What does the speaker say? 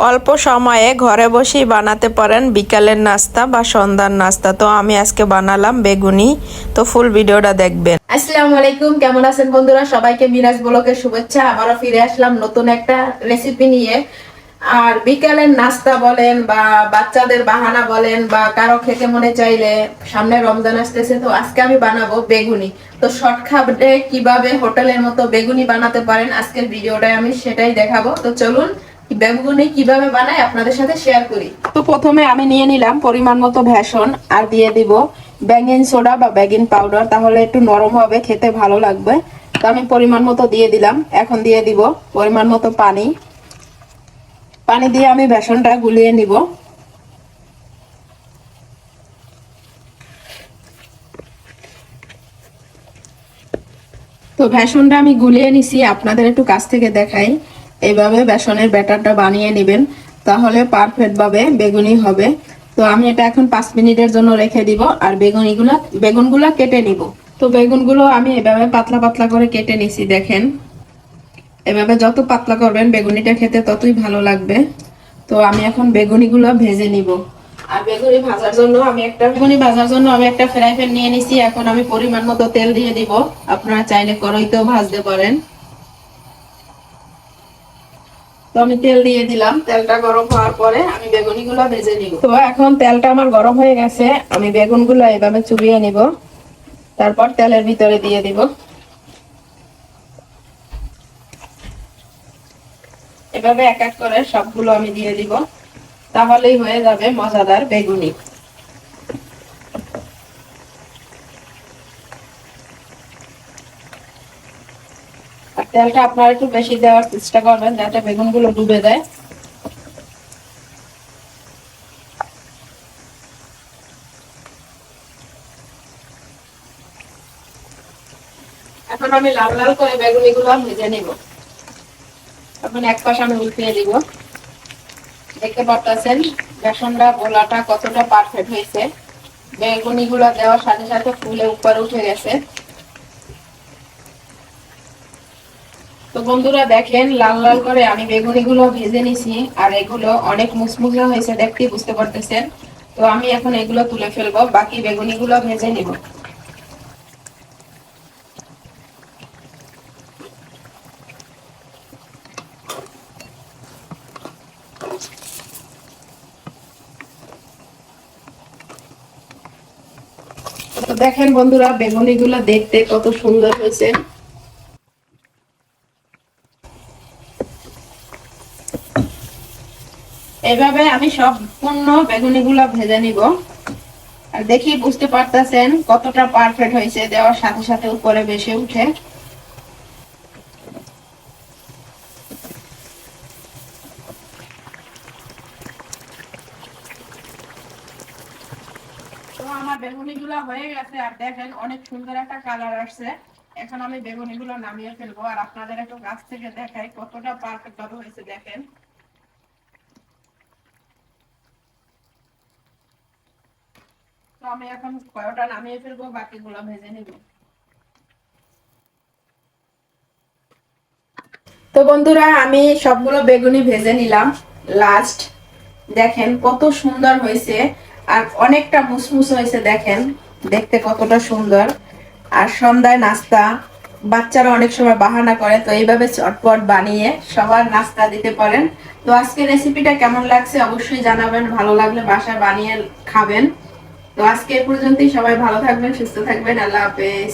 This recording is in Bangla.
অল্প সময়ে ঘরে বসেই বানাতে পারেন বিকালের নাস্তা বা সন্ধ্যার নাস্তা। তো আমি আজকে বানালাম বেগুনি। তো ফুল ভিডিওটা দেখবেন। আসসালামু আলাইকুম, কেমন আছেন বন্ধুরা? সবাইকে মিরাজ ব্লগের শুভেচ্ছা। আবারও ফিরে আসলাম নতুন একটা রেসিপি নিয়ে। আর বিকালের নাস্তা বলেন বা বাচ্চাদের বাহানা বলেন বা কারো খেতে মনে চাইলে, সামনে রমজান আসতেছে, তো আজকে আমি বানাবো বেগুনি। তো শর্টকাটে কিভাবে হোটেলের মতো বেগুনি বানাতে পারেন আজকের ভিডিওটায় আমি সেটাই দেখাবো। তো চলুন বেগুনি কিভাবে বানাই আপনাদের সাথে শেয়ার করি। তো প্রথমে আমি নিয়ে নিলাম পরিমাণ মতো বেসন, আর দিয়ে দিব বেকিং সোডা বা বেকিং পাউডার, তাহলে একটু নরম হবে, খেতে ভালো লাগবে। তো আমি পরিমাণ মতো দিয়ে দিলাম। এখন দিয়ে দিব পরিমাণ মতো পানি। পানি দিয়ে আমি বেসনটা গুলিয়ে নিব। তো বেসনটা আমি গুলিয়ে নিছি, আপনাদের একটু কাছ থেকে দেখাই। এইভাবে বেসনের ব্যাটারটা বানিয়ে নেবেন, তাহলে পারফেক্ট ভাবে বেগুনি হবে। তো আমি এটা এখন 5 মিনিটের জন্য রেখে দিব, আর বেগুনগুলা কেটে নিব। তো বেগুনগুলো আমি এভাবে পাতলা পাতলা করে কেটে নিছি, দেখেন। এভাবে যত পাতলা করবেন বেগুনিটা খেতে ততই ভালো লাগবে। তো আমি এখন বেগুনিগুলো ভেজে নিব। আর বেগুনি ভাজার জন্য আমি একটা ফ্রাই প্যান নিয়ে নিছি। এখন আমি পরিমাণ মতো তেল দিয়ে দিব। আপনারা চাইলে কড়াইতেও ভাজতে পারেন। তো আমি তেল দিয়ে দিলাম। তেলটা গরম হওয়ার পরে আমি বেগুনিগুলো ভেজে নিব। তো এখন তেলটা আমার গরম হয়ে গেছে, আমি বেগুনগুলো এভাবে চুবিয়ে নিব, তারপর তেলের ভিতরে দিয়ে দিব। এভাবে এক এক করে সবগুলো আমি দিয়ে দিব, তাহলেই হয়ে যাবে মজাদার বেগুনি। আর তেলটা আপনারা একটু বেশি দেওয়ার চেষ্টা করবেন, যাতে বেগুনগুলো ডুবে যায়। এখন আমি লাল লাল করে বেগুনিগুলো ভেজে নিব। এখন এক পাশ আমি উল্টিয়ে দিব। দেখতে পাচ্ছেন বেসনটা গোলাটা কতটা পারফেক্ট হয়েছে। বেগুনিগুলো দেওয়ার সাথে সাথে ফুলে উপরে উঠে গেছে। তো বন্ধুরা দেখেন, লাল লাল করে আমি বেগুনিগুলো ভেজে নিছি, আর এগুলো অনেক মুচমুচে হয়েছে, দেখতেই বুঝতে পারতেছেন। তো আমি এখন এগুলো তুলে ফেলবো, বাকি বেগুনিগুলো ভেজে নিব। তো দেখেন বন্ধুরা, বেগুনিগুলো দেখতে কত সুন্দর হয়েছে। এভাবে আমি সম্পূর্ণ বেগুনিগুলো ভেজে নিব। আর দেখি বুঝতে পারতেছেন কতটা পারফেক্ট হয়েছে, দেওয়ার সাথে সাথে উপরে ভেসে উঠে। তো আমার বেগুনিগুলো হয়ে গেছে, আর দেখেন অনেক সুন্দর একটা কালার আসছে। এখন আমি বেগুনিগুলো নামিয়ে ফেলবো, আর আপনাদের একটু কাছ থেকে দেখাই কতটা পারফেক্ট ভাবে হয়েছে, দেখেন। তো আমি এখন কয়টা নামিয়ে ফেলবো, বাকিগুলো ভেজে নিব। তো বন্ধুরা আমি সবগুলো বেগুনি ভেজে নিলাম। লাস্ট দেখেন কত সুন্দর হয়েছে, আর অনেকটা মুসমুস হয়েছে, দেখেন দেখতে কতটা সুন্দর। আর সন্ধ্যায় নাস্তা, বাচ্চারা অনেক সময় বাহানা করে, তো এইভাবে চটপট বানিয়ে সবার নাস্তা দিতে পারেন। তো আজকে রেসিপিটা কেমন লাগছে অবশ্যই জানাবেন, ভালো লাগলে বাসায় বানিয়ে খাবেন। তো আজকে এই পর্যন্তই, সবাই ভালো থাকবেন, সুস্থ থাকবেন, আল্লাহ হাফেজ।